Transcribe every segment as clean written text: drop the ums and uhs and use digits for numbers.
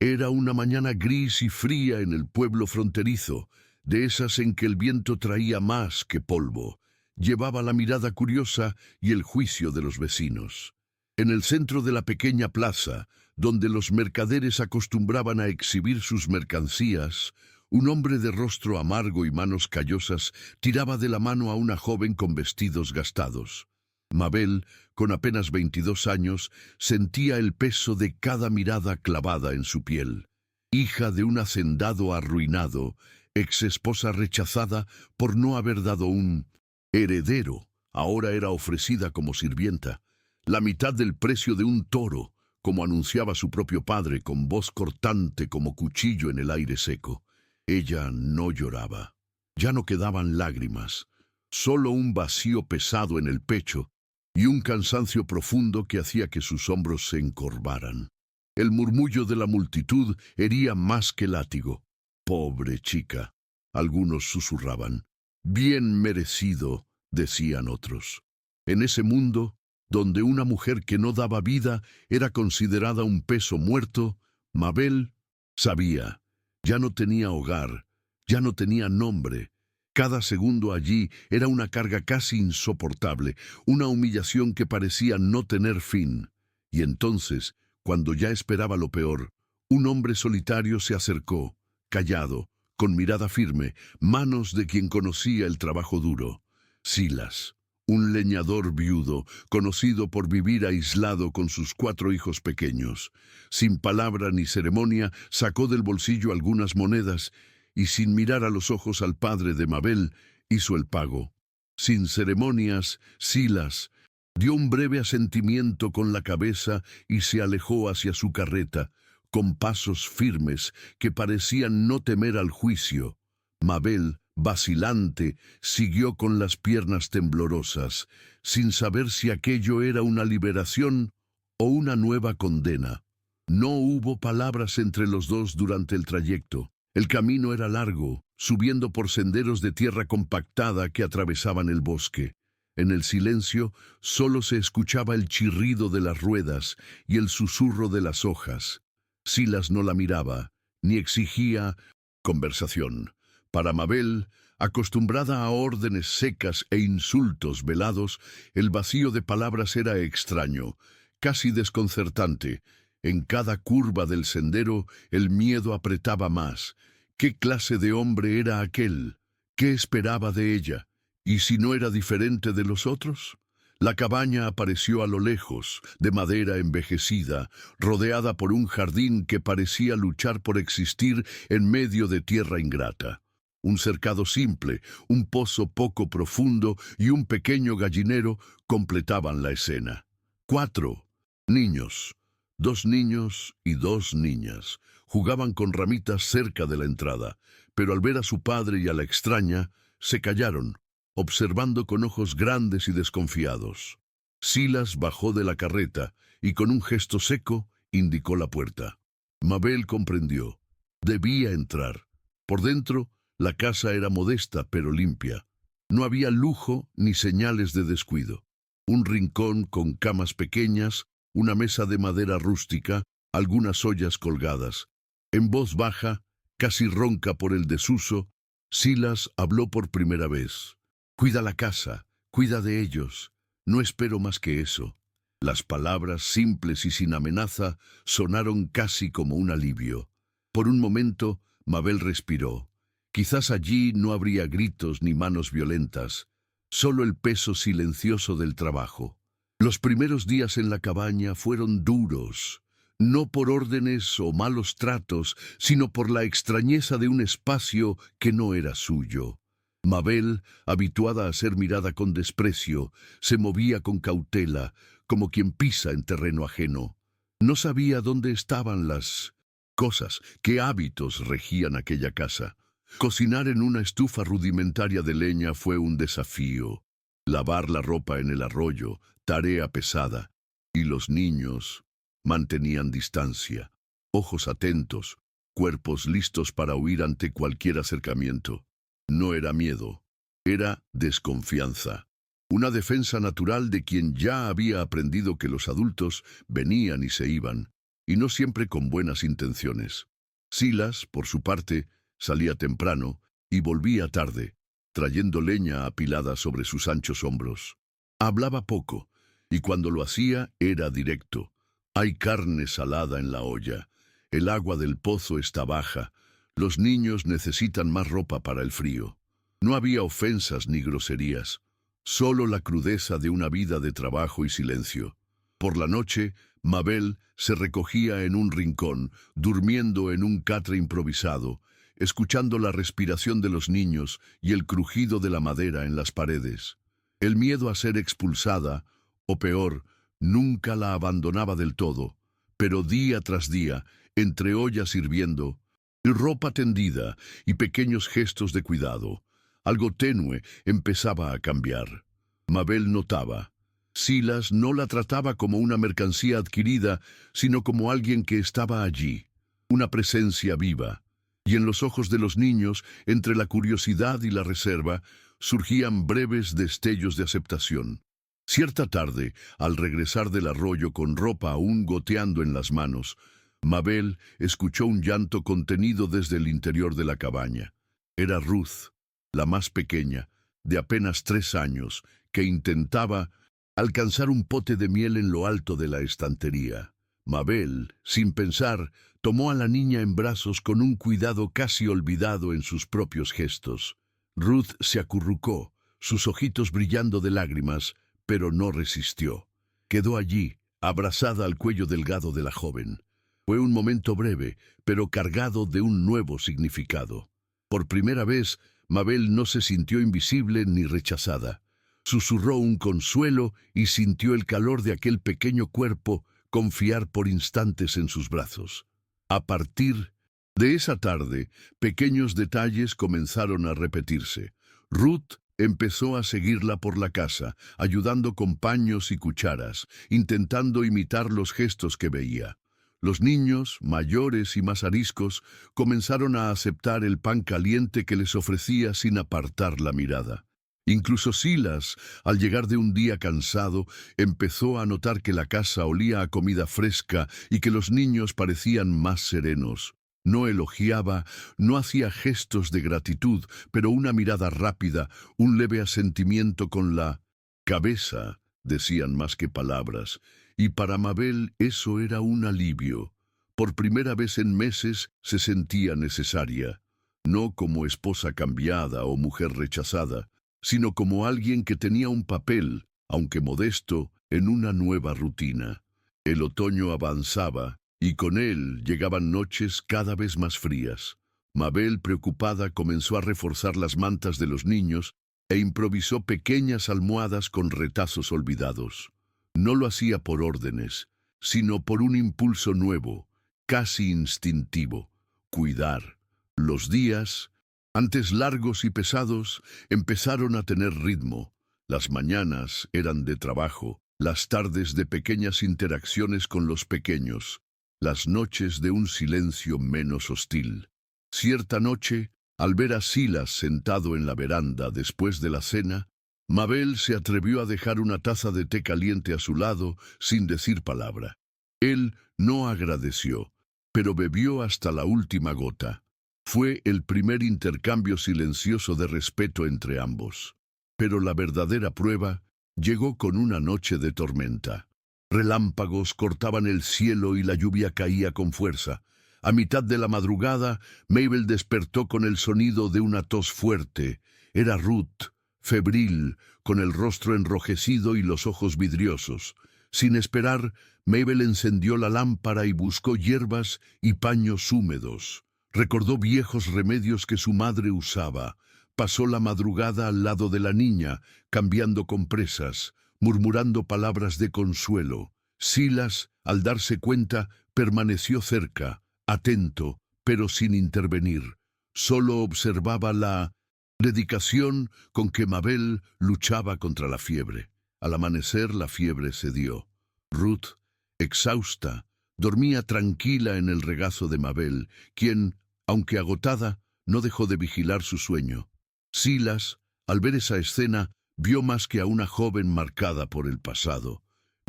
Era una mañana gris y fría en el pueblo fronterizo, de esas en que el viento traía más que polvo. Llevaba la mirada curiosa y el juicio de los vecinos. En el centro de la pequeña plaza, donde los mercaderes acostumbraban a exhibir sus mercancías, un hombre de rostro amargo y manos callosas tiraba de la mano a una joven con vestidos gastados. Mabel, con apenas 22 años, sentía el peso de cada mirada clavada en su piel. Hija de un hacendado arruinado, ex esposa rechazada por no haber dado un heredero, ahora era ofrecida como sirvienta, la mitad del precio de un toro, como anunciaba su propio padre con voz cortante como cuchillo en el aire seco. Ella no lloraba. Ya no quedaban lágrimas, solo un vacío pesado en el pecho y un cansancio profundo que hacía que sus hombros se encorvaran. El murmullo de la multitud hería más que látigo. «Pobre chica», algunos susurraban. «Bien merecido», decían otros. En ese mundo, donde una mujer que no daba vida era considerada un peso muerto, Mabel sabía. Ya no tenía hogar, ya no tenía nombre. Cada segundo allí era una carga casi insoportable, una humillación que parecía no tener fin. Y entonces, cuando ya esperaba lo peor, un hombre solitario se acercó, callado, con mirada firme, manos de quien conocía el trabajo duro. Silas, un leñador viudo, conocido por vivir aislado con sus 4 hijos pequeños. Sin palabra ni ceremonia, sacó del bolsillo algunas monedas y, sin mirar a los ojos al padre de Mabel, hizo el pago. Sin ceremonias, Silas dio un breve asentimiento con la cabeza y se alejó hacia su carreta, con pasos firmes que parecían no temer al juicio. Mabel, vacilante, siguió con las piernas temblorosas, sin saber si aquello era una liberación o una nueva condena. No hubo palabras entre los dos durante el trayecto. El camino era largo, subiendo por senderos de tierra compactada que atravesaban el bosque. En el silencio solo se escuchaba el chirrido de las ruedas y el susurro de las hojas. Silas no la miraba, ni exigía conversación. Para Mabel, acostumbrada a órdenes secas e insultos velados, el vacío de palabras era extraño, casi desconcertante. En cada curva del sendero el miedo apretaba más. ¿Qué clase de hombre era aquel? ¿Qué esperaba de ella? ¿Y si no era diferente de los otros? La cabaña apareció a lo lejos, de madera envejecida, rodeada por un jardín que parecía luchar por existir en medio de tierra ingrata. Un cercado simple, un pozo poco profundo y un pequeño gallinero completaban la escena. 4 niños, 2 niños y 2 niñas, jugaban con ramitas cerca de la entrada, pero al ver a su padre y a la extraña, se callaron, observando con ojos grandes y desconfiados. Silas bajó de la carreta y con un gesto seco indicó la puerta. Mabel comprendió. Debía entrar. Por dentro, la casa era modesta pero limpia. No había lujo ni señales de descuido. Un rincón con camas pequeñas, una mesa de madera rústica, algunas ollas colgadas. En voz baja, casi ronca por el desuso, Silas habló por primera vez. «Cuida la casa, cuida de ellos. No espero más que eso». Las palabras, simples y sin amenaza, sonaron casi como un alivio. Por un momento, Mabel respiró. Quizás allí no habría gritos ni manos violentas, solo el peso silencioso del trabajo. Los primeros días en la cabaña fueron duros, no por órdenes o malos tratos, sino por la extrañeza de un espacio que no era suyo. Mabel, habituada a ser mirada con desprecio, se movía con cautela, como quien pisa en terreno ajeno. No sabía dónde estaban las cosas, qué hábitos regían aquella casa. Cocinar en una estufa rudimentaria de leña fue un desafío. Lavar la ropa en el arroyo, tarea pesada. Y los niños mantenían distancia, ojos atentos, cuerpos listos para huir ante cualquier acercamiento. No era miedo, era desconfianza. Una defensa natural de quien ya había aprendido que los adultos venían y se iban. y no siempre con buenas intenciones. Silas, por su parte, salía temprano y volvía tarde, trayendo leña apilada sobre sus anchos hombros. Hablaba poco, y cuando lo hacía era directo. Hay carne salada en la olla, el agua del pozo está baja, los niños necesitan más ropa para el frío. No había ofensas ni groserías, solo la crudeza de una vida de trabajo y silencio. Por la noche, Mabel se recogía en un rincón, durmiendo en un catre improvisado, escuchando la respiración de los niños y el crujido de la madera en las paredes. El miedo a ser expulsada, o peor, nunca la abandonaba del todo, pero día tras día, entre ollas hirviendo, y ropa tendida y pequeños gestos de cuidado, algo tenue empezaba a cambiar. Mabel notaba. Silas no la trataba como una mercancía adquirida, sino como alguien que estaba allí, una presencia viva. Y en los ojos de los niños, entre la curiosidad y la reserva, surgían breves destellos de aceptación. Cierta tarde, al regresar del arroyo con ropa aún goteando en las manos, Mabel escuchó un llanto contenido desde el interior de la cabaña. Era Ruth, la más pequeña, de apenas 3 años, que intentaba alcanzar un pote de miel en lo alto de la estantería. Mabel, sin pensar, tomó a la niña en brazos con un cuidado casi olvidado en sus propios gestos. Ruth se acurrucó, sus ojitos brillando de lágrimas, pero no resistió. Quedó allí, abrazada al cuello delgado de la joven. Fue un momento breve, pero cargado de un nuevo significado. Por primera vez, Mabel no se sintió invisible ni rechazada. Susurró un consuelo y sintió el calor de aquel pequeño cuerpo confiar por instantes en sus brazos. A partir de esa tarde, pequeños detalles comenzaron a repetirse. Ruth empezó a seguirla por la casa, ayudando con paños y cucharas, intentando imitar los gestos que veía. Los niños, mayores y más ariscos, comenzaron a aceptar el pan caliente que les ofrecía sin apartar la mirada. Incluso Silas, al llegar de un día cansado, empezó a notar que la casa olía a comida fresca y que los niños parecían más serenos. No elogiaba, no hacía gestos de gratitud, pero una mirada rápida, un leve asentimiento con la cabeza, decían más que palabras, y para Mabel eso era un alivio. Por primera vez en meses se sentía necesaria, no como esposa cambiada o mujer rechazada, sino como alguien que tenía un papel, aunque modesto, en una nueva rutina. El otoño avanzaba, y con él llegaban noches cada vez más frías. Mabel, preocupada, comenzó a reforzar las mantas de los niños e improvisó pequeñas almohadas con retazos olvidados. No lo hacía por órdenes, sino por un impulso nuevo, casi instintivo: cuidar. Los días, antes largos y pesados, empezaron a tener ritmo. Las mañanas eran de trabajo, las tardes de pequeñas interacciones con los pequeños, las noches de un silencio menos hostil. Cierta noche, al ver a Silas sentado en la veranda después de la cena, Mabel se atrevió a dejar una taza de té caliente a su lado sin decir palabra. Él no agradeció, pero bebió hasta la última gota. Fue el primer intercambio silencioso de respeto entre ambos. Pero la verdadera prueba llegó con una noche de tormenta. Relámpagos cortaban el cielo y la lluvia caía con fuerza. A mitad de la madrugada, Mabel despertó con el sonido de una tos fuerte. Era Ruth, febril, con el rostro enrojecido y los ojos vidriosos. Sin esperar, Mabel encendió la lámpara y buscó hierbas y paños húmedos. Recordó viejos remedios que su madre usaba. Pasó la madrugada al lado de la niña, cambiando compresas, murmurando palabras de consuelo. Silas, al darse cuenta, permaneció cerca, atento, pero sin intervenir. Solo observaba la dedicación con que Mabel luchaba contra la fiebre. Al amanecer la fiebre cedió. Ruth, exhausta, dormía tranquila en el regazo de Mabel, quien, aunque agotada, no dejó de vigilar su sueño. Silas, al ver esa escena, vio más que a una joven marcada por el pasado.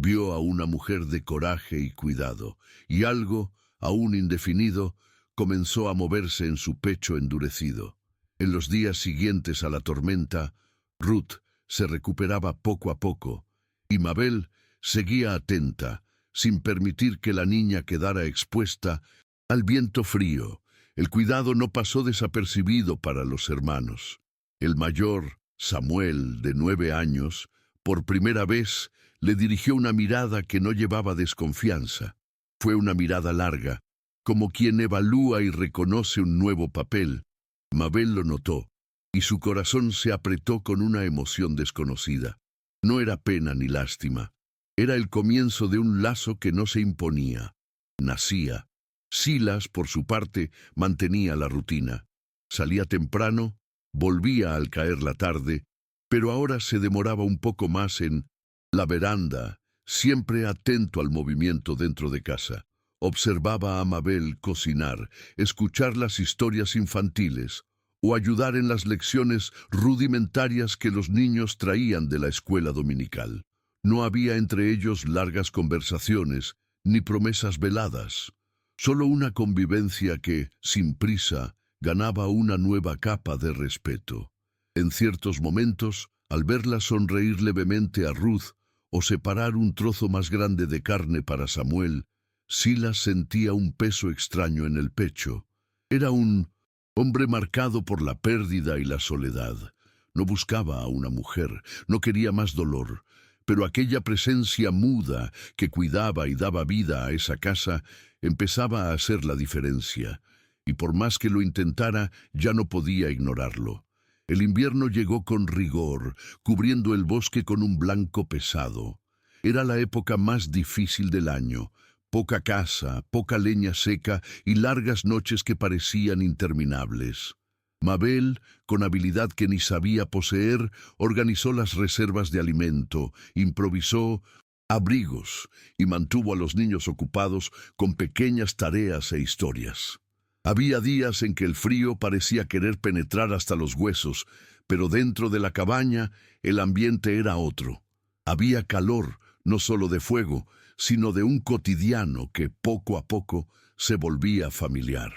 Vio a una mujer de coraje y cuidado, y algo, aún indefinido, comenzó a moverse en su pecho endurecido. En los días siguientes a la tormenta, Ruth se recuperaba poco a poco, y Mabel seguía atenta, sin permitir que la niña quedara expuesta al viento frío. El cuidado no pasó desapercibido para los hermanos. El mayor, Samuel, de 9 años, por primera vez le dirigió una mirada que no llevaba desconfianza. Fue una mirada larga, como quien evalúa y reconoce un nuevo papel. Mabel lo notó, y su corazón se apretó con una emoción desconocida. No era pena ni lástima. Era el comienzo de un lazo que no se imponía. Nacía. Silas, por su parte, mantenía la rutina. Salía temprano, volvía al caer la tarde, pero ahora se demoraba un poco más en la veranda, siempre atento al movimiento dentro de casa. Observaba a Mabel cocinar, escuchar las historias infantiles o ayudar en las lecciones rudimentarias que los niños traían de la escuela dominical. No había entre ellos largas conversaciones ni promesas veladas, solo una convivencia que, sin prisa, ganaba una nueva capa de respeto. En ciertos momentos, al verla sonreír levemente a Ruth o separar un trozo más grande de carne para Samuel, Silas sentía un peso extraño en el pecho. Era un hombre marcado por la pérdida y la soledad. No buscaba a una mujer, no quería más dolor, pero aquella presencia muda que cuidaba y daba vida a esa casa empezaba a hacer la diferencia, y por más que lo intentara, ya no podía ignorarlo. El invierno llegó con rigor, cubriendo el bosque con un blanco pesado. Era la época más difícil del año. Poca casa, poca leña seca y largas noches que parecían interminables. Mabel, con habilidad que ni sabía poseer, organizó las reservas de alimento, improvisó abrigos y mantuvo a los niños ocupados con pequeñas tareas e historias. Había días en que el frío parecía querer penetrar hasta los huesos, pero dentro de la cabaña el ambiente era otro. Había calor, no solo de fuego, sino de un cotidiano que poco a poco se volvía familiar.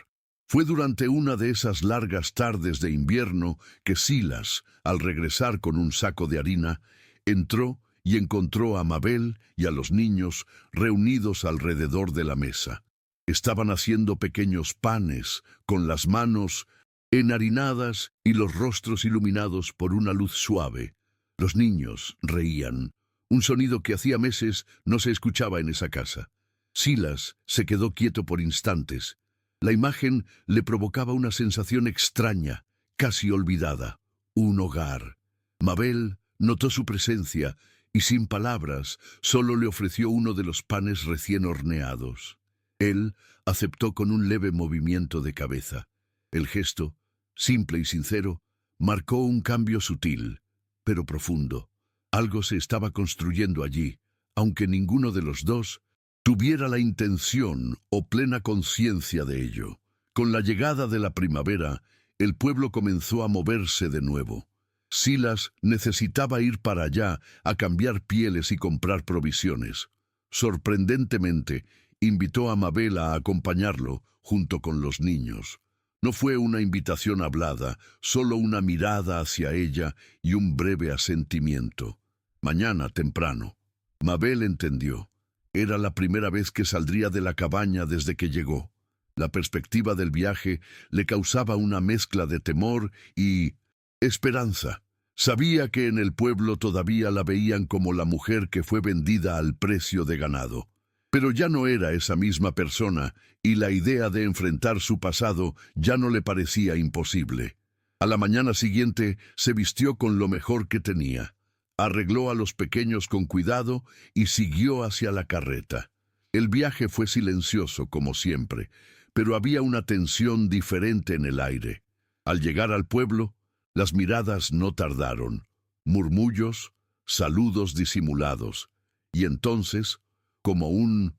Fue durante una de esas largas tardes de invierno que Silas, al regresar con un saco de harina, entró y encontró a Mabel y a los niños reunidos alrededor de la mesa. Estaban haciendo pequeños panes, con las manos enharinadas y los rostros iluminados por una luz suave. Los niños reían, un sonido que hacía meses no se escuchaba en esa casa. Silas se quedó quieto por instantes. La imagen le provocaba una sensación extraña, casi olvidada. Un hogar. Mabel notó su presencia y sin palabras solo le ofreció uno de los panes recién horneados. Él aceptó con un leve movimiento de cabeza. El gesto, simple y sincero, marcó un cambio sutil, pero profundo. Algo se estaba construyendo allí, aunque ninguno de los dos tuviera la intención o plena conciencia de ello. Con la llegada de la primavera, el pueblo comenzó a moverse de nuevo. Silas necesitaba ir para allá a cambiar pieles y comprar provisiones. Sorprendentemente, invitó a Mabel a acompañarlo junto con los niños. No fue una invitación hablada, solo una mirada hacia ella y un breve asentimiento. Mañana temprano. Mabel entendió. Era la primera vez que saldría de la cabaña desde que llegó. La perspectiva del viaje le causaba una mezcla de temor y esperanza. Sabía que en el pueblo todavía la veían como la mujer que fue vendida al precio de ganado. Pero ya no era esa misma persona, y la idea de enfrentar su pasado ya no le parecía imposible. A la mañana siguiente se vistió con lo mejor que tenía. Arregló a los pequeños con cuidado y siguió hacia la carreta. El viaje fue silencioso, como siempre, pero había una tensión diferente en el aire. Al llegar al pueblo, las miradas no tardaron, murmullos, saludos disimulados, y entonces, como un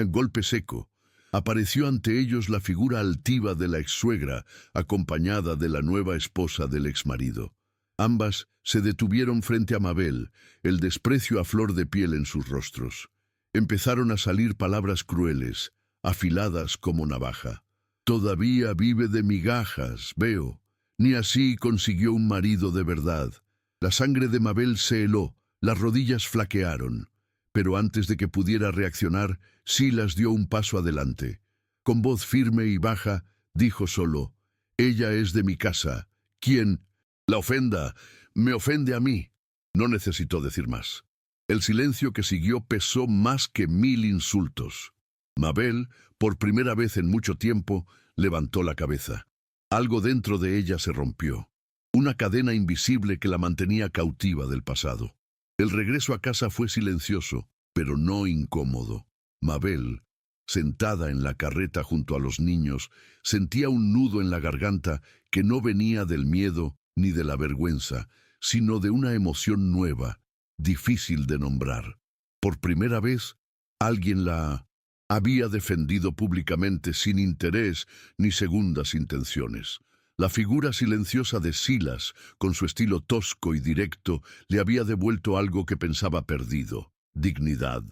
golpe seco, apareció ante ellos la figura altiva de la exsuegra, acompañada de la nueva esposa del exmarido. Ambas se detuvieron frente a Mabel, el desprecio a flor de piel en sus rostros. Empezaron a salir palabras crueles, afiladas como navaja. Todavía vive de migajas, veo. Ni así consiguió un marido de verdad. La sangre de Mabel se heló, las rodillas flaquearon. Pero antes de que pudiera reaccionar, Silas dio un paso adelante. Con voz firme y baja, dijo solo: «Ella es de mi casa. ¿Quién la ofenda? Me ofende a mí». No necesitó decir más. El silencio que siguió pesó más que 1000 insultos. Mabel, por primera vez en mucho tiempo, levantó la cabeza. Algo dentro de ella se rompió. Una cadena invisible que la mantenía cautiva del pasado. El regreso a casa fue silencioso, pero no incómodo. Mabel, sentada en la carreta junto a los niños, sentía un nudo en la garganta que no venía del miedo ni de la vergüenza, sino de una emoción nueva, difícil de nombrar. Por primera vez, alguien la había defendido públicamente sin interés ni segundas intenciones. La figura silenciosa de Silas, con su estilo tosco y directo, le había devuelto algo que pensaba perdido: dignidad.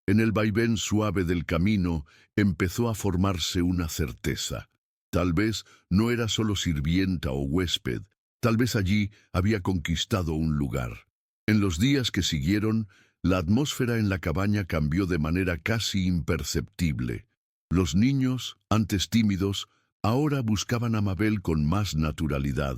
En el vaivén suave del camino empezó a formarse una certeza. Tal vez no era solo sirvienta o huésped, tal vez allí había conquistado un lugar. En los días que siguieron, la atmósfera en la cabaña cambió de manera casi imperceptible. Los niños, antes tímidos, ahora buscaban a Mabel con más naturalidad.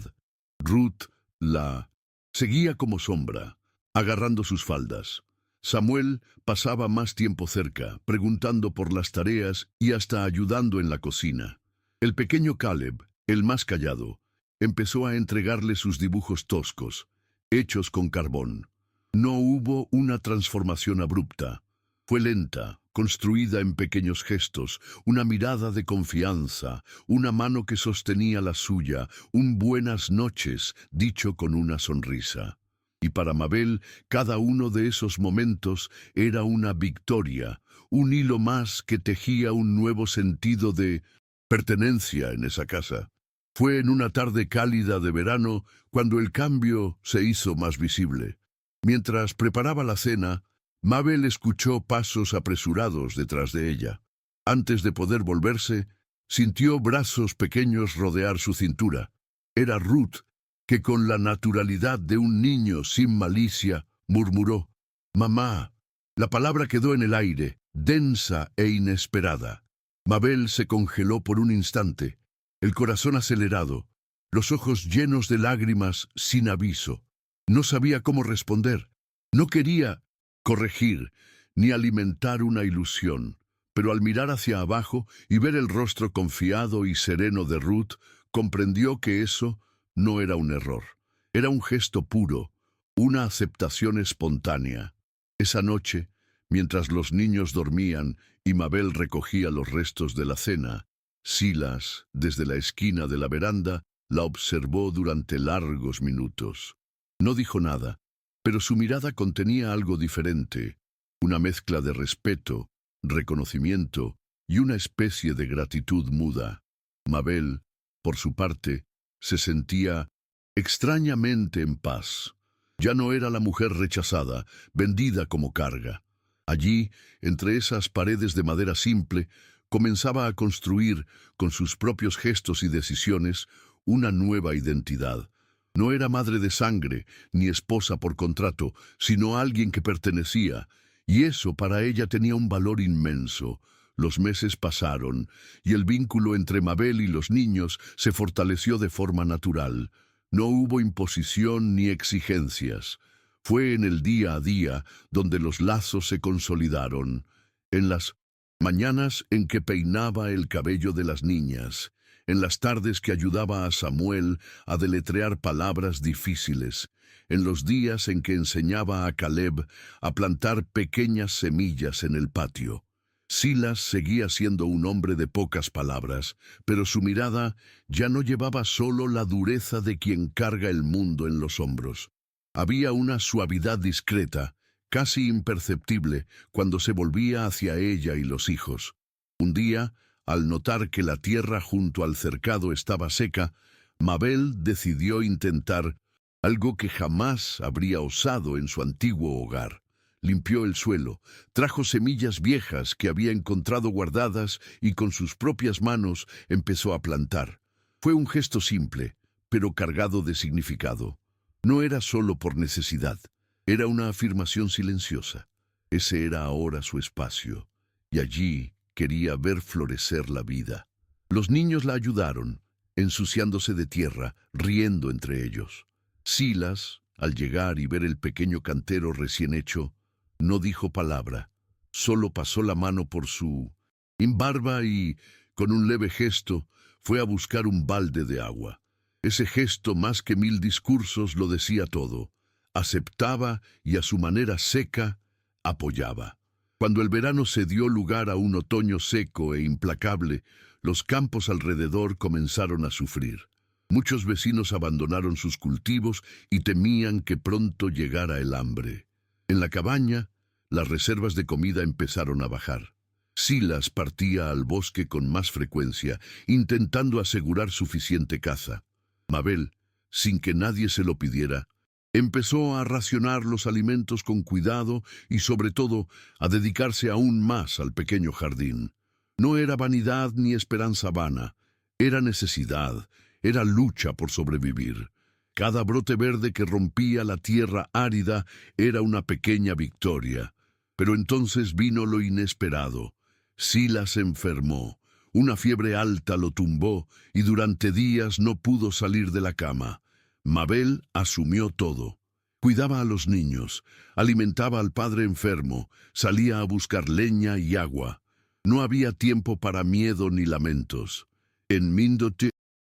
Ruth la seguía como sombra, agarrando sus faldas. Samuel pasaba más tiempo cerca, preguntando por las tareas y hasta ayudando en la cocina. El pequeño Caleb, el más callado, empezó a entregarle sus dibujos toscos, hechos con carbón. No hubo una transformación abrupta. Fue lenta, construida en pequeños gestos, una mirada de confianza, una mano que sostenía la suya, un buenas noches dicho con una sonrisa. Y para Mabel, cada uno de esos momentos era una victoria, un hilo más que tejía un nuevo sentido de pertenencia en esa casa. Fue en una tarde cálida de verano cuando el cambio se hizo más visible. Mientras preparaba la cena, Mabel escuchó pasos apresurados detrás de ella. Antes de poder volverse, sintió brazos pequeños rodear su cintura. Era Ruth, que con la naturalidad de un niño sin malicia, murmuró: «Mamá». La palabra quedó en el aire, densa e inesperada. Mabel se congeló por un instante, el corazón acelerado, los ojos llenos de lágrimas sin aviso. No sabía cómo responder. No quería corregir ni alimentar una ilusión, pero al mirar hacia abajo y ver el rostro confiado y sereno de Ruth, comprendió que eso no era un error. Era un gesto puro, una aceptación espontánea. Esa noche, mientras los niños dormían y Mabel recogía los restos de la cena, Silas, desde la esquina de la veranda, la observó durante largos minutos. No dijo nada, pero su mirada contenía algo diferente, una mezcla de respeto, reconocimiento y una especie de gratitud muda. Mabel, por su parte, se sentía extrañamente en paz. Ya no era la mujer rechazada, vendida como carga. Allí, entre esas paredes de madera simple, comenzaba a construir, con sus propios gestos y decisiones, una nueva identidad. No era madre de sangre, ni esposa por contrato, sino alguien que pertenecía, y eso para ella tenía un valor inmenso. Los meses pasaron, y el vínculo entre Mabel y los niños se fortaleció de forma natural. No hubo imposición ni exigencias. Fue en el día a día donde los lazos se consolidaron. En las mañanas en que peinaba el cabello de las niñas, en las tardes que ayudaba a Samuel a deletrear palabras difíciles, en los días en que enseñaba a Caleb a plantar pequeñas semillas en el patio. Silas seguía siendo un hombre de pocas palabras, pero su mirada ya no llevaba solo la dureza de quien carga el mundo en los hombros. Había una suavidad discreta, casi imperceptible, cuando se volvía hacia ella y los hijos. Un día, al notar que la tierra junto al cercado estaba seca, Mabel decidió intentar algo que jamás habría osado en su antiguo hogar. Limpió el suelo, trajo semillas viejas que había encontrado guardadas y con sus propias manos empezó a plantar. Fue un gesto simple, pero cargado de significado. No era solo por necesidad, era una afirmación silenciosa. Ese era ahora su espacio, y allí quería ver florecer la vida. Los niños la ayudaron, ensuciándose de tierra, riendo entre ellos. Silas, al llegar y ver el pequeño cantero recién hecho, no dijo palabra, solo pasó la mano por su barba y, con un leve gesto, fue a buscar un balde de agua. Ese gesto, más que 1000 discursos, lo decía todo. Aceptaba y a su manera seca, apoyaba. Cuando el verano se dio lugar a un otoño seco e implacable, los campos alrededor comenzaron a sufrir. Muchos vecinos abandonaron sus cultivos y temían que pronto llegara el hambre. En la cabaña, las reservas de comida empezaron a bajar. Silas partía al bosque con más frecuencia, intentando asegurar suficiente caza. Mabel, sin que nadie se lo pidiera, empezó a racionar los alimentos con cuidado y, sobre todo, a dedicarse aún más al pequeño jardín. No era vanidad ni esperanza vana, era necesidad, era lucha por sobrevivir. Cada brote verde que rompía la tierra árida era una pequeña victoria. Pero entonces vino lo inesperado. Silas se enfermó. Una fiebre alta lo tumbó y durante días no pudo salir de la cama. Mabel asumió todo. Cuidaba a los niños, alimentaba al padre enfermo, salía a buscar leña y agua. No había tiempo para miedo ni lamentos. En Mindote,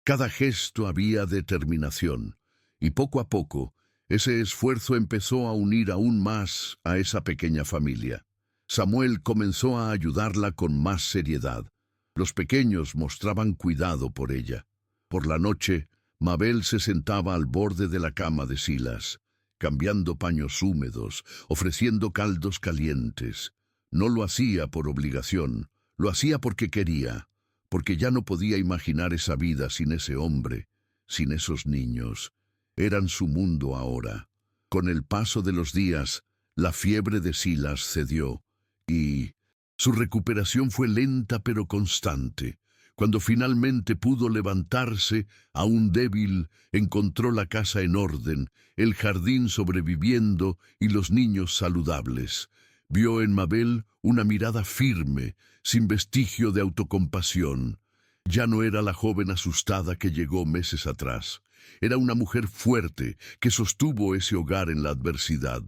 cada gesto había determinación. Y poco a poco, ese esfuerzo empezó a unir aún más a esa pequeña familia. Samuel comenzó a ayudarla con más seriedad. Los pequeños mostraban cuidado por ella. Por la noche, Mabel se sentaba al borde de la cama de Silas, cambiando paños húmedos, ofreciendo caldos calientes. No lo hacía por obligación, lo hacía porque quería, porque ya no podía imaginar esa vida sin ese hombre, sin esos niños. Eran su mundo ahora. Con el paso de los días, la fiebre de Silas cedió y su recuperación fue lenta pero constante. Cuando finalmente pudo levantarse, aún débil, encontró la casa en orden, el jardín sobreviviendo y los niños saludables. Vio en Mabel una mirada firme, sin vestigio de autocompasión. Ya no era la joven asustada que llegó meses atrás. Era una mujer fuerte que sostuvo ese hogar en la adversidad.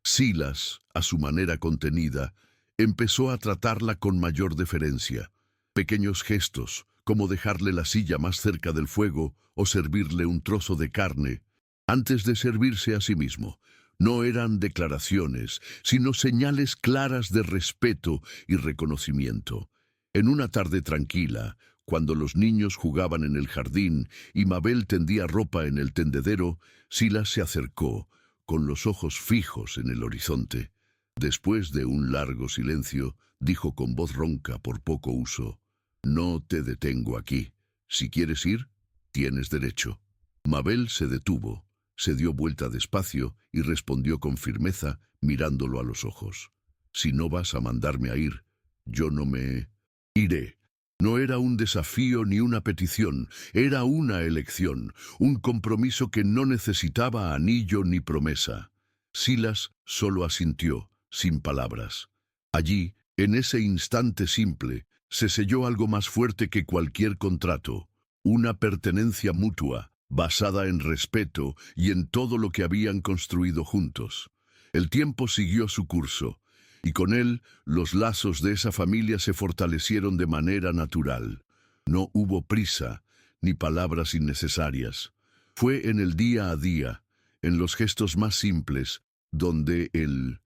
Silas, a su manera contenida, empezó a tratarla con mayor deferencia. Pequeños gestos, como dejarle la silla más cerca del fuego o servirle un trozo de carne, antes de servirse a sí mismo. No eran declaraciones, sino señales claras de respeto y reconocimiento. En una tarde tranquila, cuando los niños jugaban en el jardín y Mabel tendía ropa en el tendedero, Silas se acercó, con los ojos fijos en el horizonte. Después de un largo silencio, dijo con voz ronca por poco uso: «No te detengo aquí. Si quieres ir, tienes derecho». Mabel se detuvo, se dio vuelta despacio y respondió con firmeza, mirándolo a los ojos: «Si no vas a mandarme a ir, yo no me iré». No era un desafío ni una petición, era una elección, un compromiso que no necesitaba anillo ni promesa. Silas solo asintió, sin palabras. Allí, en ese instante simple, se selló algo más fuerte que cualquier contrato, una pertenencia mutua, basada en respeto y en todo lo que habían construido juntos. El tiempo siguió su curso, y con él los lazos de esa familia se fortalecieron de manera natural. No hubo prisa, ni palabras innecesarias. Fue en el día a día, en los gestos más simples, donde el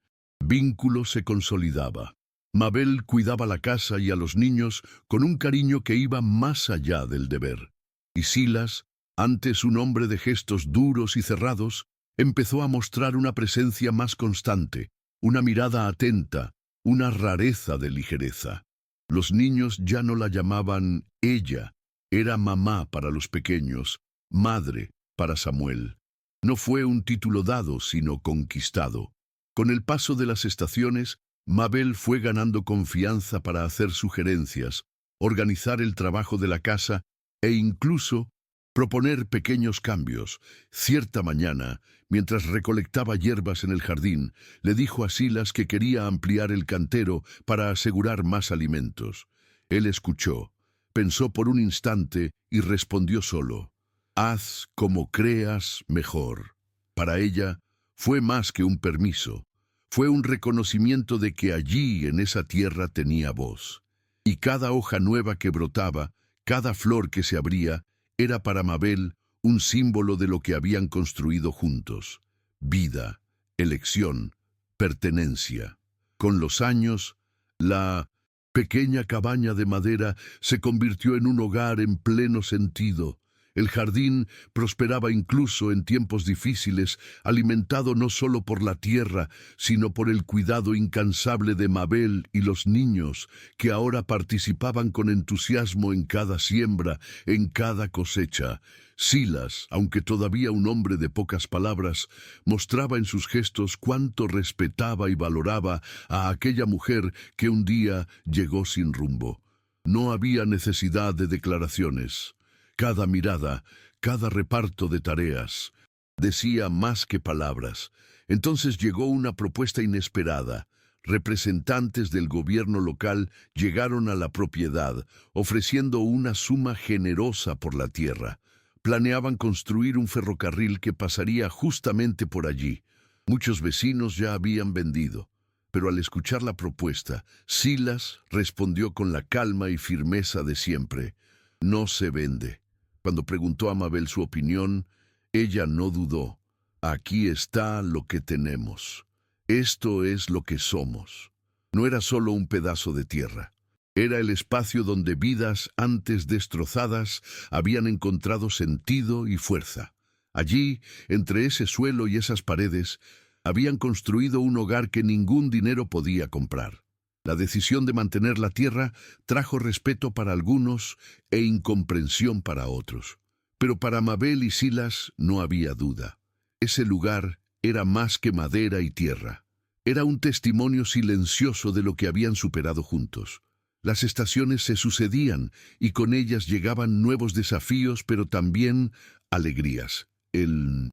vínculo se consolidaba. Mabel cuidaba la casa y a los niños con un cariño que iba más allá del deber. Y Silas, antes un hombre de gestos duros y cerrados, empezó a mostrar una presencia más constante, una mirada atenta, una rareza de ligereza. Los niños ya no la llamaban ella, era mamá para los pequeños, madre para Samuel. No fue un título dado, sino conquistado. Con el paso de las estaciones, Mabel fue ganando confianza para hacer sugerencias, organizar el trabajo de la casa e incluso proponer pequeños cambios. Cierta mañana, mientras recolectaba hierbas en el jardín, le dijo a Silas que quería ampliar el cantero para asegurar más alimentos. Él escuchó, pensó por un instante y respondió solo: «Haz como creas mejor». Para ella, fue más que un permiso. Fue un reconocimiento de que allí, en esa tierra, tenía voz. Y cada hoja nueva que brotaba, cada flor que se abría, era para Mabel un símbolo de lo que habían construido juntos: vida, elección, pertenencia. Con los años, la pequeña cabaña de madera se convirtió en un hogar en pleno sentido. El jardín prosperaba incluso en tiempos difíciles, alimentado no solo por la tierra, sino por el cuidado incansable de Mabel y los niños, que ahora participaban con entusiasmo en cada siembra, en cada cosecha. Silas, aunque todavía un hombre de pocas palabras, mostraba en sus gestos cuánto respetaba y valoraba a aquella mujer que un día llegó sin rumbo. No había necesidad de declaraciones. Cada mirada, cada reparto de tareas, decía más que palabras. Entonces llegó una propuesta inesperada. Representantes del gobierno local llegaron a la propiedad, ofreciendo una suma generosa por la tierra. Planeaban construir un ferrocarril que pasaría justamente por allí. Muchos vecinos ya habían vendido. Pero al escuchar la propuesta, Silas respondió con la calma y firmeza de siempre: «No se vende». Cuando preguntó a Mabel su opinión, ella no dudó. «Aquí está lo que tenemos. Esto es lo que somos». No era solo un pedazo de tierra. Era el espacio donde vidas antes destrozadas habían encontrado sentido y fuerza. Allí, entre ese suelo y esas paredes, habían construido un hogar que ningún dinero podía comprar. La decisión de mantener la tierra trajo respeto para algunos e incomprensión para otros. Pero para Mabel y Silas no había duda. Ese lugar era más que madera y tierra. Era un testimonio silencioso de lo que habían superado juntos. Las estaciones se sucedían y con ellas llegaban nuevos desafíos, pero también alegrías. El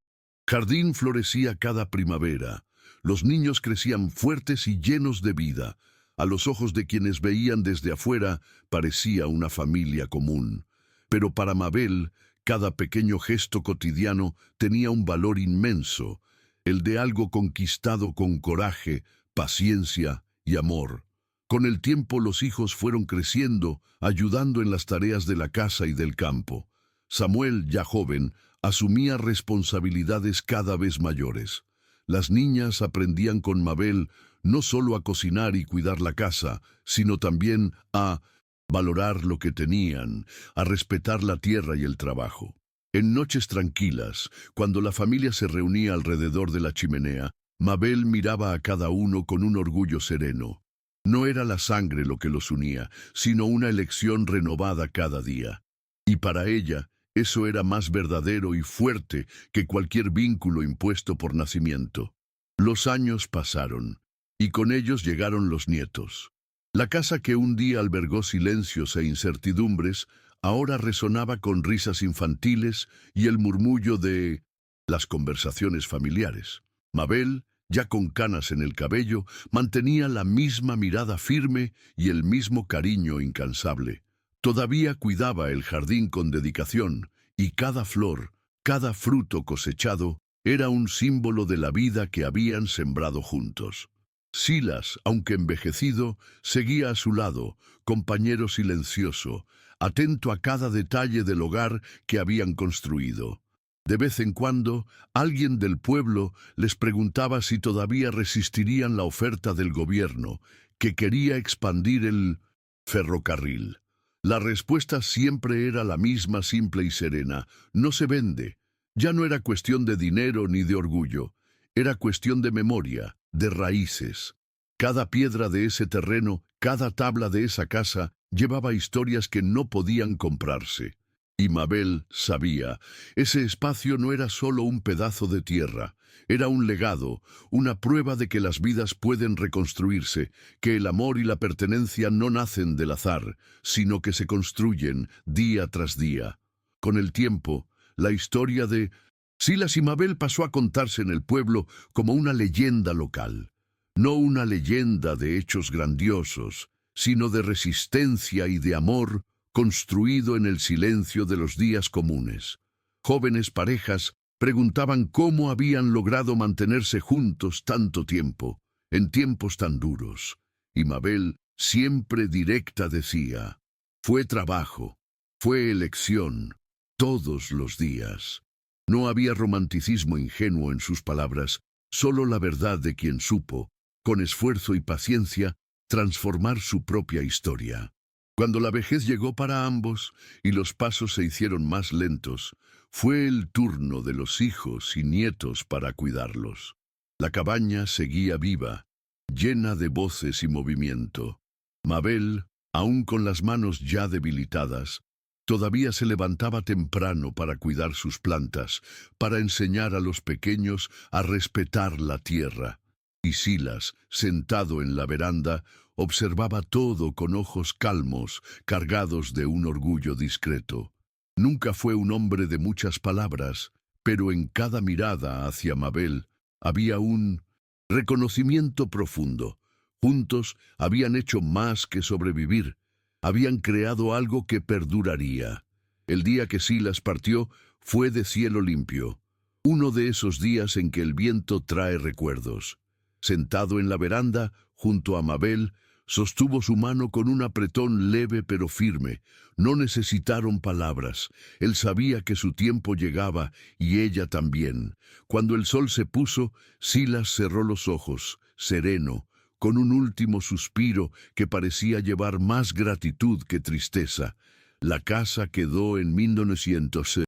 jardín florecía cada primavera. Los niños crecían fuertes y llenos de vida. A los ojos de quienes veían desde afuera, parecía una familia común. Pero para Mabel, cada pequeño gesto cotidiano tenía un valor inmenso, el de algo conquistado con coraje, paciencia y amor. Con el tiempo los hijos fueron creciendo, ayudando en las tareas de la casa y del campo. Samuel, ya joven, asumía responsabilidades cada vez mayores. Las niñas aprendían con Mabel no solo a cocinar y cuidar la casa, sino también a valorar lo que tenían, a respetar la tierra y el trabajo. En noches tranquilas, cuando la familia se reunía alrededor de la chimenea, Mabel miraba a cada uno con un orgullo sereno. No era la sangre lo que los unía, sino una elección renovada cada día. Y para ella, eso era más verdadero y fuerte que cualquier vínculo impuesto por nacimiento. Los años pasaron, y con ellos llegaron los nietos. La casa que un día albergó silencios e incertidumbres, ahora resonaba con risas infantiles y el murmullo de las conversaciones familiares. Mabel, ya con canas en el cabello, mantenía la misma mirada firme y el mismo cariño incansable. Todavía cuidaba el jardín con dedicación, y cada flor, cada fruto cosechado, era un símbolo de la vida que habían sembrado juntos. Silas, aunque envejecido, seguía a su lado, compañero silencioso, atento a cada detalle del hogar que habían construido. De vez en cuando, alguien del pueblo les preguntaba si todavía resistirían la oferta del gobierno, que quería expandir el ferrocarril. La respuesta siempre era la misma, simple y serena: no se vende. Ya no era cuestión de dinero ni de orgullo, era cuestión de memoria, de raíces. Cada piedra de ese terreno, cada tabla de esa casa, llevaba historias que no podían comprarse. Y Mabel sabía, ese espacio no era solo un pedazo de tierra, era un legado, una prueba de que las vidas pueden reconstruirse, que el amor y la pertenencia no nacen del azar, sino que se construyen día tras día. Con el tiempo, la historia de Silas y Mabel pasó a contarse en el pueblo como una leyenda local. No una leyenda de hechos grandiosos, sino de resistencia y de amor construido en el silencio de los días comunes. Jóvenes parejas preguntaban cómo habían logrado mantenerse juntos tanto tiempo, en tiempos tan duros. Y Mabel, siempre directa, decía, fue trabajo, fue elección, todos los días. No había romanticismo ingenuo en sus palabras, solo la verdad de quien supo, con esfuerzo y paciencia, transformar su propia historia. Cuando la vejez llegó para ambos y los pasos se hicieron más lentos, fue el turno de los hijos y nietos para cuidarlos. La cabaña seguía viva, llena de voces y movimiento. Mabel, aún con las manos ya debilitadas, todavía se levantaba temprano para cuidar sus plantas, para enseñar a los pequeños a respetar la tierra. Y Silas, sentado en la veranda, observaba todo con ojos calmos, cargados de un orgullo discreto. Nunca fue un hombre de muchas palabras, pero en cada mirada hacia Mabel había un reconocimiento profundo. Juntos habían hecho más que sobrevivir, habían creado algo que perduraría. El día que Silas partió fue de cielo limpio, uno de esos días en que el viento trae recuerdos. Sentado en la veranda, junto a Mabel, sostuvo su mano con un apretón leve pero firme. No necesitaron palabras. Él sabía que su tiempo llegaba y ella también. Cuando el sol se puso, Silas cerró los ojos, sereno, con un último suspiro que parecía llevar más gratitud que tristeza. La casa quedó en 1900.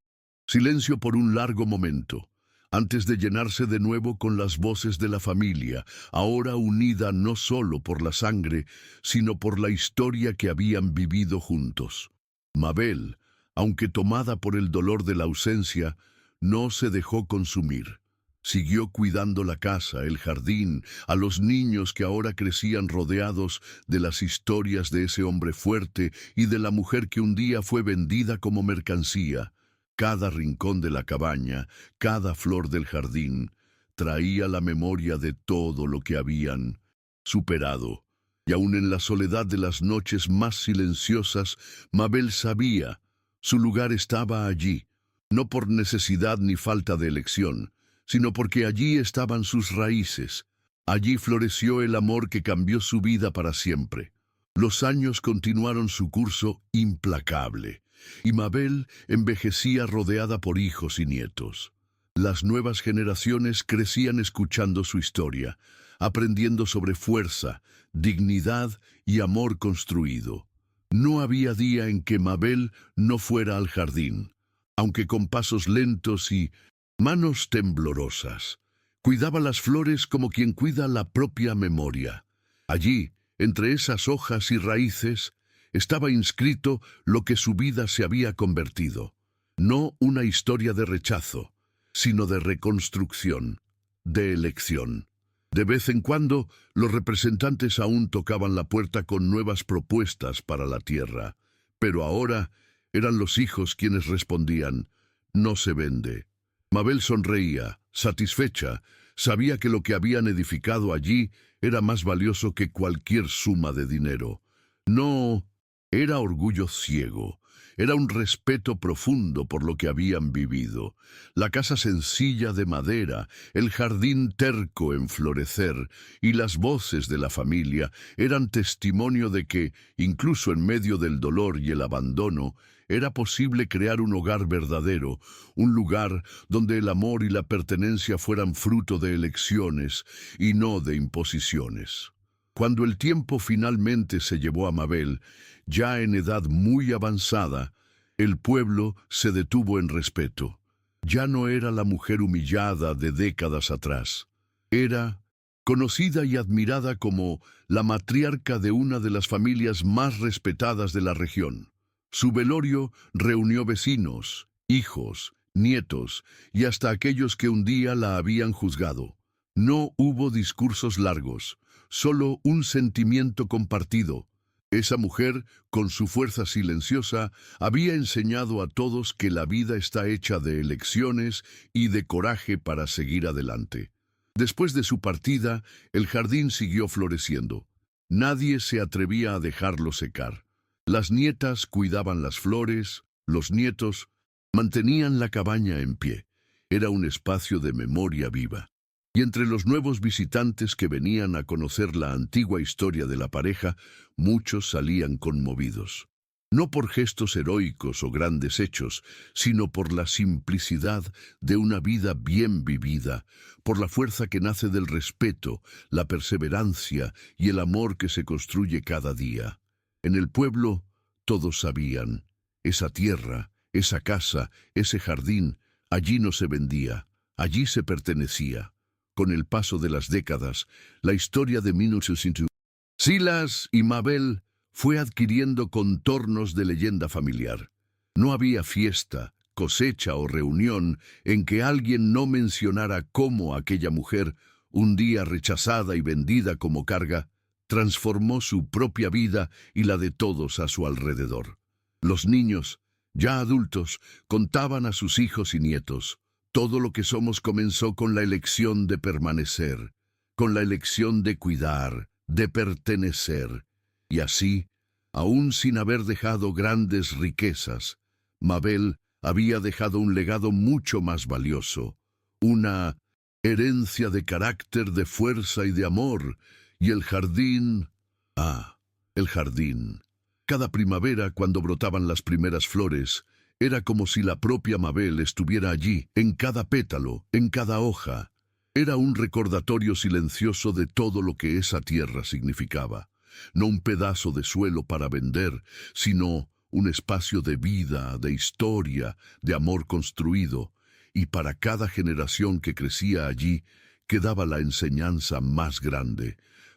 Silencio por un largo momento, antes de llenarse de nuevo con las voces de la familia, ahora unida no solo por la sangre, sino por la historia que habían vivido juntos. Mabel, aunque tomada por el dolor de la ausencia, no se dejó consumir. Siguió cuidando la casa, el jardín, a los niños que ahora crecían rodeados de las historias de ese hombre fuerte y de la mujer que un día fue vendida como mercancía. Cada rincón de la cabaña, cada flor del jardín, traía la memoria de todo lo que habían superado. Y aun en la soledad de las noches más silenciosas, Mabel sabía, su lugar estaba allí, no por necesidad ni falta de elección, sino porque allí estaban sus raíces. Allí floreció el amor que cambió su vida para siempre. Los años continuaron su curso implacable, y Mabel envejecía rodeada por hijos y nietos. Las nuevas generaciones crecían escuchando su historia, aprendiendo sobre fuerza, dignidad y amor construido. No había día en que Mabel no fuera al jardín, aunque con pasos lentos y manos temblorosas. Cuidaba las flores como quien cuida la propia memoria. Allí, entre esas hojas y raíces, estaba inscrito lo que su vida se había convertido. No una historia de rechazo, sino de reconstrucción, de elección. De vez en cuando, los representantes aún tocaban la puerta con nuevas propuestas para la tierra, pero ahora eran los hijos quienes respondían, no se vende. Mabel sonreía, satisfecha, sabía que lo que habían edificado allí era más valioso que cualquier suma de dinero. No era orgullo ciego, era un respeto profundo por lo que habían vivido. La casa sencilla de madera, el jardín terco en florecer y las voces de la familia eran testimonio de que, incluso en medio del dolor y el abandono, era posible crear un hogar verdadero, un lugar donde el amor y la pertenencia fueran fruto de elecciones y no de imposiciones. Cuando el tiempo finalmente se llevó a Mabel, ya en edad muy avanzada, el pueblo se detuvo en respeto. Ya no era la mujer humillada de décadas atrás. Era conocida y admirada como la matriarca de una de las familias más respetadas de la región. Su velorio reunió vecinos, hijos, nietos y hasta aquellos que un día la habían juzgado. No hubo discursos largos, solo un sentimiento compartido. Esa mujer, con su fuerza silenciosa, había enseñado a todos que la vida está hecha de elecciones y de coraje para seguir adelante. Después de su partida, el jardín siguió floreciendo. Nadie se atrevía a dejarlo secar. Las nietas cuidaban las flores, los nietos mantenían la cabaña en pie. Era un espacio de memoria viva. Y entre los nuevos visitantes que venían a conocer la antigua historia de la pareja, muchos salían conmovidos. No por gestos heroicos o grandes hechos, sino por la simplicidad de una vida bien vivida, por la fuerza que nace del respeto, la perseverancia y el amor que se construye cada día. En el pueblo, todos sabían, esa tierra, esa casa, ese jardín, allí no se vendía, allí se pertenecía. Con el paso de las décadas, la historia de 1900 Silas y Mabel fue adquiriendo contornos de leyenda familiar. No había fiesta, cosecha o reunión en que alguien no mencionara cómo aquella mujer, un día rechazada y vendida como carga, transformó su propia vida y la de todos a su alrededor. Los niños, ya adultos, contaban a sus hijos y nietos. Todo lo que somos comenzó con la elección de permanecer, con la elección de cuidar, de pertenecer. Y así, aún sin haber dejado grandes riquezas, Mabel había dejado un legado mucho más valioso, una herencia de carácter, de fuerza y de amor, y el jardín... el jardín. Cada primavera, cuando brotaban las primeras flores, era como si la propia Mabel estuviera allí, en cada pétalo, en cada hoja. Era un recordatorio silencioso de todo lo que esa tierra significaba. No un pedazo de suelo para vender, sino un espacio de vida, de historia, de amor construido. Y para cada generación que crecía allí, quedaba la enseñanza más grande.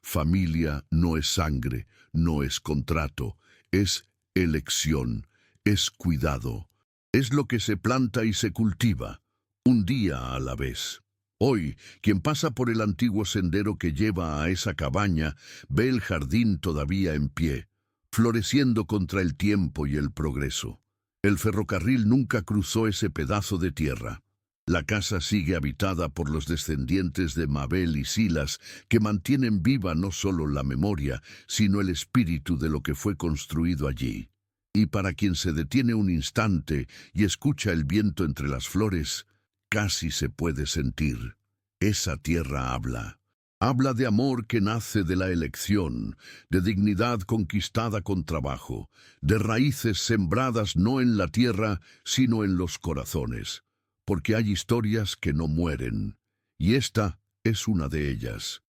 Familia no es sangre, no es contrato, es elección, es cuidado. Es lo que se planta y se cultiva, un día a la vez. Hoy, quien pasa por el antiguo sendero que lleva a esa cabaña, ve el jardín todavía en pie, floreciendo contra el tiempo y el progreso. El ferrocarril nunca cruzó ese pedazo de tierra. La casa sigue habitada por los descendientes de Mabel y Silas, que mantienen viva no solo la memoria, sino el espíritu de lo que fue construido allí. Y para quien se detiene un instante y escucha el viento entre las flores, casi se puede sentir. Esa tierra habla. Habla de amor que nace de la elección, de dignidad conquistada con trabajo, de raíces sembradas no en la tierra, sino en los corazones. Porque hay historias que no mueren, y esta es una de ellas.